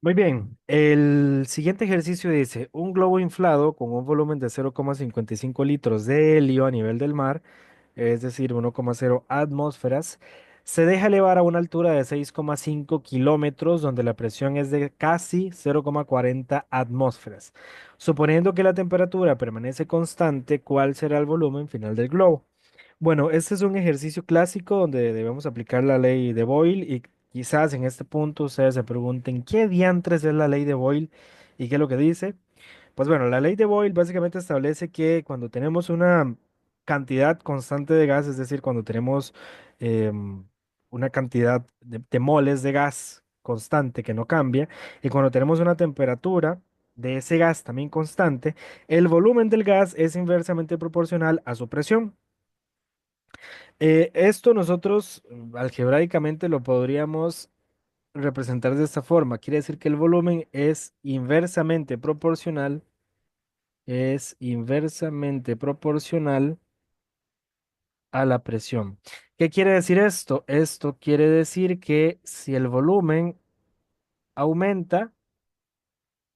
Muy bien, el siguiente ejercicio dice, un globo inflado con un volumen de 0,55 litros de helio a nivel del mar, es decir, 1,0 atmósferas, se deja elevar a una altura de 6,5 kilómetros donde la presión es de casi 0,40 atmósferas. Suponiendo que la temperatura permanece constante, ¿cuál será el volumen final del globo? Bueno, este es un ejercicio clásico donde debemos aplicar la ley de Boyle y quizás en este punto ustedes se pregunten qué diantres es la ley de Boyle y qué es lo que dice. Pues bueno, la ley de Boyle básicamente establece que cuando tenemos una cantidad constante de gas, es decir, cuando tenemos em, una cantidad de moles de gas constante que no cambia, y cuando tenemos una temperatura de ese gas también constante, el volumen del gas es inversamente proporcional a su presión. Esto nosotros algebraicamente lo podríamos representar de esta forma. Quiere decir que el volumen es inversamente proporcional a la presión. ¿Qué quiere decir esto? Esto quiere decir que si el volumen aumenta,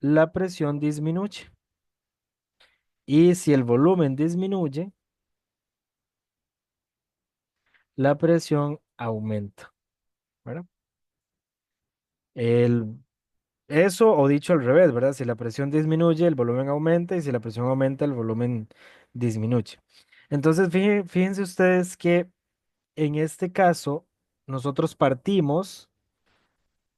la presión disminuye. Y si el volumen disminuye, la presión aumenta. ¿Verdad? El Eso o dicho al revés, ¿verdad? Si la presión disminuye, el volumen aumenta y si la presión aumenta, el volumen disminuye. Entonces, fíjense ustedes que en este caso, nosotros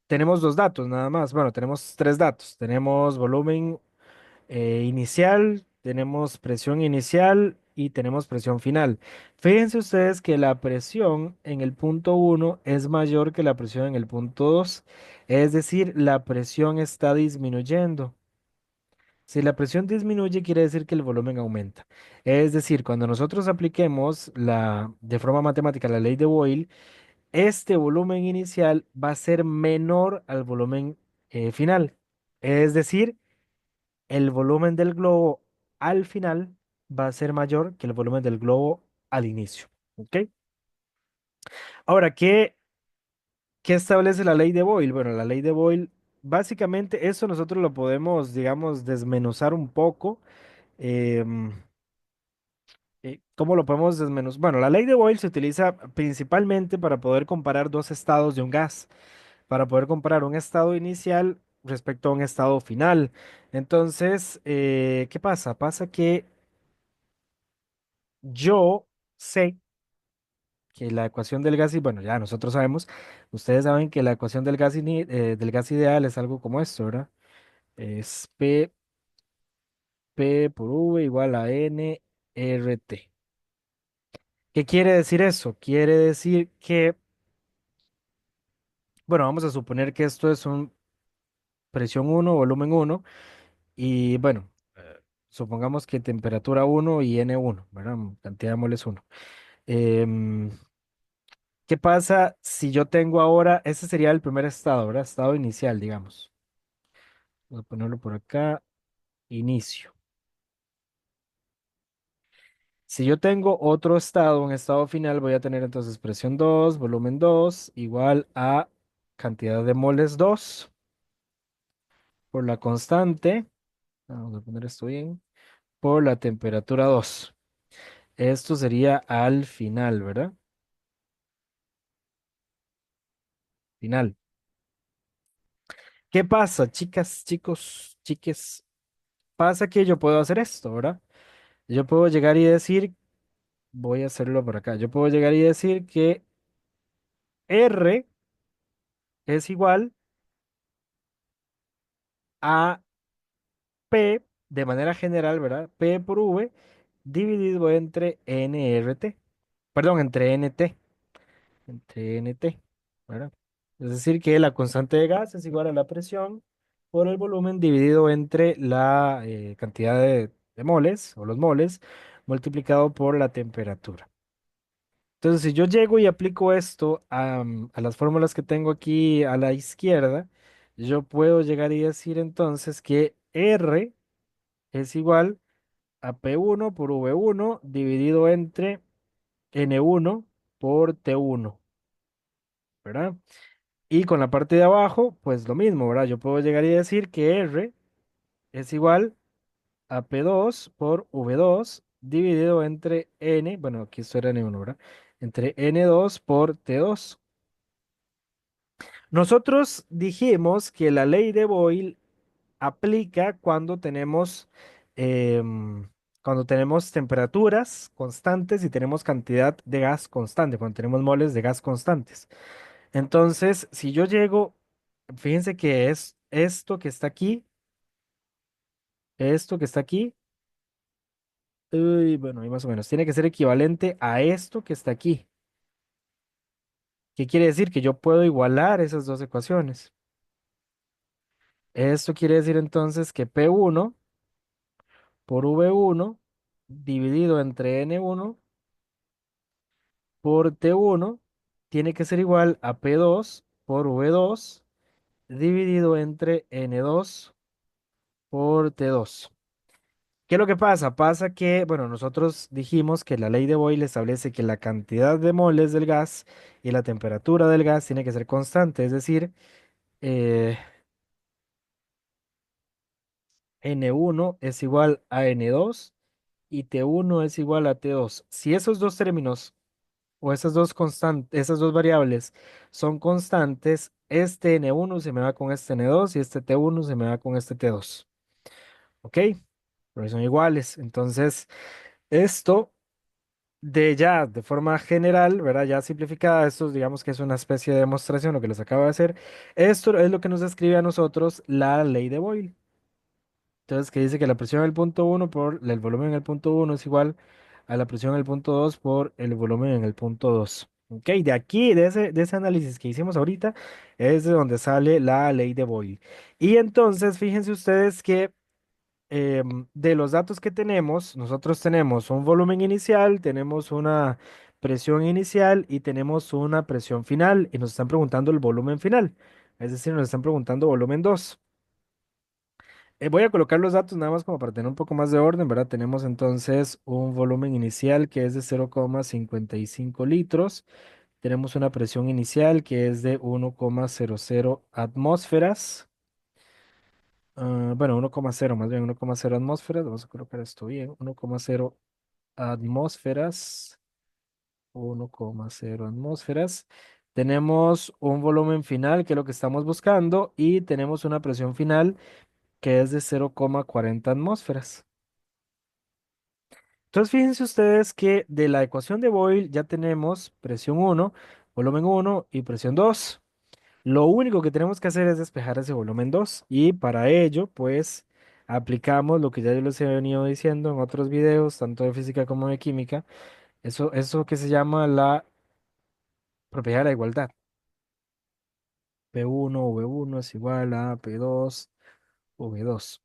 tenemos dos datos nada más. Bueno, tenemos tres datos. Tenemos volumen inicial, tenemos presión inicial y tenemos presión final. Fíjense ustedes que la presión en el punto uno es mayor que la presión en el punto 2, es decir, la presión está disminuyendo. Si la presión disminuye, quiere decir que el volumen aumenta. Es decir, cuando nosotros apliquemos de forma matemática la ley de Boyle, este volumen inicial va a ser menor al volumen final. Es decir, el volumen del globo al final va a ser mayor que el volumen del globo al inicio. ¿Ok? Ahora, ¿qué establece la ley de Boyle? Bueno, la ley de Boyle, básicamente eso nosotros lo podemos, digamos, desmenuzar un poco. em, ¿Cómo lo podemos desmenuzar? Bueno, la ley de Boyle se utiliza principalmente para poder comparar dos estados de un gas, para poder comparar un estado inicial respecto a un estado final. Entonces, ¿qué pasa? Pasa que yo sé que la ecuación del gas, y bueno, ya nosotros sabemos, ustedes saben que la ecuación del gas ideal es algo como esto, ¿verdad? Es P por V igual a N RT. ¿Qué quiere decir eso? Quiere decir que, bueno, vamos a suponer que esto es un presión uno, volumen uno, y bueno, supongamos que temperatura uno y N uno, ¿verdad? Cantidad de moles uno. Em, ¿Qué pasa si yo tengo ahora, ese sería el primer estado, ¿verdad? Estado inicial, digamos. Voy a ponerlo por acá, inicio. Si yo tengo otro estado, un estado final, voy a tener entonces presión 2, volumen 2, igual a cantidad de moles 2 por la constante. Vamos a poner esto bien. Por la temperatura 2. Esto sería al final, ¿verdad? Final. ¿Qué pasa, chicas, chicos, chiques? Pasa que yo puedo hacer esto, ¿verdad? Yo puedo llegar y decir, voy a hacerlo por acá. Yo puedo llegar y decir que R es igual a P de manera general, ¿verdad? P por V dividido entre nRT. Perdón, entre NT. Entre NT, ¿verdad? Es decir, que la constante de gas es igual a la presión por el volumen dividido entre la cantidad de moles o los moles multiplicado por la temperatura. Entonces, si yo llego y aplico esto a las fórmulas que tengo aquí a la izquierda, yo puedo llegar y decir entonces que R es igual a P1 por V1 dividido entre N1 por T1, ¿verdad? Y con la parte de abajo, pues lo mismo, ¿verdad? Yo puedo llegar y decir que R es igual a P2 por V2 dividido entre N, bueno, aquí esto era N1, ¿verdad? Entre N2 por T2. Nosotros dijimos que la ley de Boyle aplica cuando tenemos temperaturas constantes y tenemos cantidad de gas constante, cuando tenemos moles de gas constantes. Entonces, si yo llego, fíjense que es esto que está aquí, uy, bueno, ahí más o menos, tiene que ser equivalente a esto que está aquí. ¿Qué quiere decir? Que yo puedo igualar esas dos ecuaciones. Esto quiere decir entonces que P1 por V1 dividido entre N1 por T1 tiene que ser igual a P2 por V2 dividido entre N2 por T2. ¿Qué es lo que pasa? Pasa que, bueno, nosotros dijimos que la ley de Boyle establece que la cantidad de moles del gas y la temperatura del gas tiene que ser constante, es decir, eh, N1 es igual a N2 y T1 es igual a T2. Si esos dos términos o esas dos variables son constantes, este N1 se me va con este N2 y este T1 se me va con este T2. ¿Ok? Porque son iguales. Entonces, esto de forma general, ¿verdad? Ya simplificada, esto digamos que es una especie de demostración, lo que les acabo de hacer. Esto es lo que nos describe a nosotros la ley de Boyle. Entonces, que dice que la presión en el punto uno por el volumen en el punto uno es igual a la presión en el punto 2 por el volumen en el punto 2. Ok, de aquí, de ese análisis que hicimos ahorita, es de donde sale la ley de Boyle. Y entonces, fíjense ustedes que de los datos que tenemos, nosotros tenemos un volumen inicial, tenemos una presión inicial y tenemos una presión final. Y nos están preguntando el volumen final. Es decir, nos están preguntando volumen 2. Voy a colocar los datos nada más como para tener un poco más de orden, ¿verdad? Tenemos entonces un volumen inicial que es de 0,55 litros. Tenemos una presión inicial que es de 1,00 atmósferas. Bueno, 1,0 más bien, 1,0 atmósferas. Vamos a colocar esto bien. 1,0 atmósferas. 1,0 atmósferas. Tenemos un volumen final, que es lo que estamos buscando, y tenemos una presión final que es de 0,40 atmósferas. Entonces, fíjense ustedes que de la ecuación de Boyle ya tenemos presión uno, volumen uno y presión 2. Lo único que tenemos que hacer es despejar ese volumen 2 y para ello, pues, aplicamos lo que ya yo les he venido diciendo en otros videos, tanto de física como de química, eso que se llama la propiedad de la igualdad. P1 V1 es igual a P2 V2.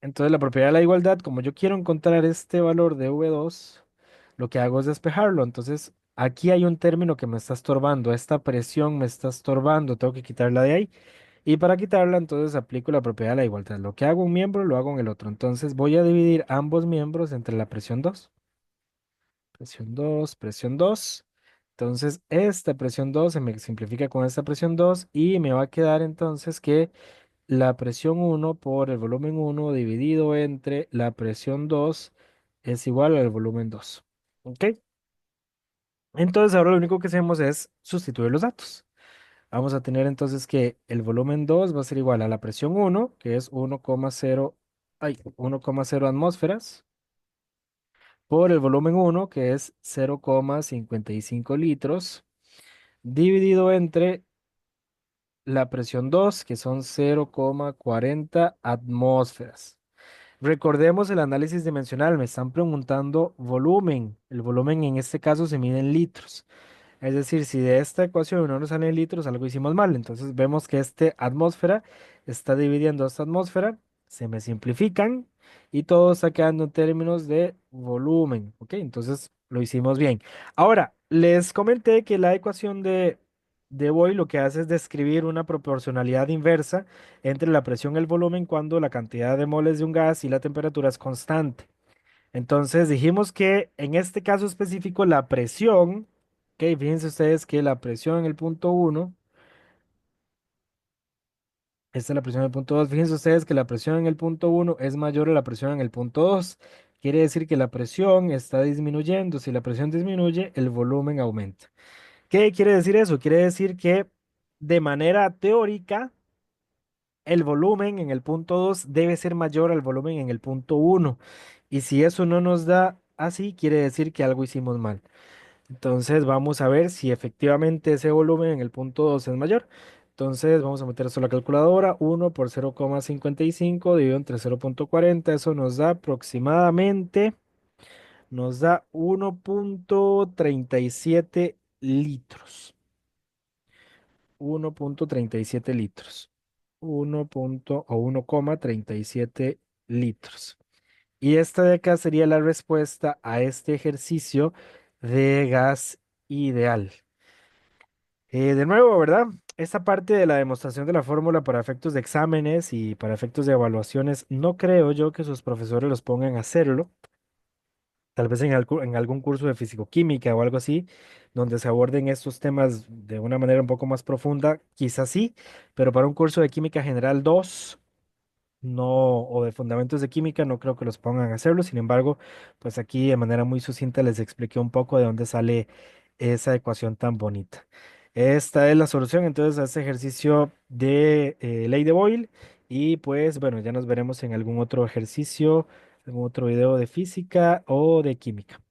Entonces, la propiedad de la igualdad, como yo quiero encontrar este valor de V2, lo que hago es despejarlo. Entonces, aquí hay un término que me está estorbando. Esta presión me está estorbando. Tengo que quitarla de ahí. Y para quitarla, entonces aplico la propiedad de la igualdad. Lo que hago en un miembro, lo hago en el otro. Entonces, voy a dividir ambos miembros entre la presión 2. Presión 2, presión 2. Entonces, esta presión 2 se me simplifica con esta presión 2 y me va a quedar entonces que la presión uno por el volumen uno dividido entre la presión 2 es igual al volumen 2. ¿Ok? Entonces ahora lo único que hacemos es sustituir los datos. Vamos a tener entonces que el volumen 2 va a ser igual a la presión uno, que es 1,0, 1,0 atmósferas, por el volumen uno, que es 0,55 litros, dividido entre la presión 2, que son 0,40 atmósferas. Recordemos el análisis dimensional, me están preguntando volumen. El volumen en este caso se mide en litros. Es decir, si de esta ecuación no nos salen litros, algo hicimos mal. Entonces vemos que esta atmósfera está dividiendo esta atmósfera, se me simplifican y todo está quedando en términos de volumen. ¿Ok? Entonces lo hicimos bien. Ahora, les comenté que la ecuación de Boyle lo que hace es describir una proporcionalidad inversa entre la presión y el volumen cuando la cantidad de moles de un gas y la temperatura es constante. Entonces dijimos que en este caso específico la presión, ok, fíjense ustedes que la presión en el punto uno Esta es la presión en el punto 2. Fíjense ustedes que la presión en el punto uno es mayor a la presión en el punto 2. Quiere decir que la presión está disminuyendo. Si la presión disminuye, el volumen aumenta. ¿Qué quiere decir eso? Quiere decir que de manera teórica, el volumen en el punto 2 debe ser mayor al volumen en el punto uno. Y si eso no nos da así, quiere decir que algo hicimos mal. Entonces vamos a ver si efectivamente ese volumen en el punto 2 es mayor. Entonces vamos a meter esto a la calculadora. 1 por 0,55 dividido entre 0,40. Eso nos da 1,37 litros. 1,37 litros. 1,37 litros. Y esta de acá sería la respuesta a este ejercicio de gas ideal. De nuevo, ¿verdad? Esta parte de la demostración de la fórmula para efectos de exámenes y para efectos de evaluaciones, no creo yo que sus profesores los pongan a hacerlo. Tal vez en algún curso de fisicoquímica o algo así, donde se aborden estos temas de una manera un poco más profunda, quizás sí, pero para un curso de química general 2 no, o de fundamentos de química, no creo que los pongan a hacerlo. Sin embargo, pues aquí de manera muy sucinta les expliqué un poco de dónde sale esa ecuación tan bonita. Esta es la solución entonces a este ejercicio de ley de Boyle. Y pues bueno, ya nos veremos en algún otro ejercicio, algún otro video de física o de química.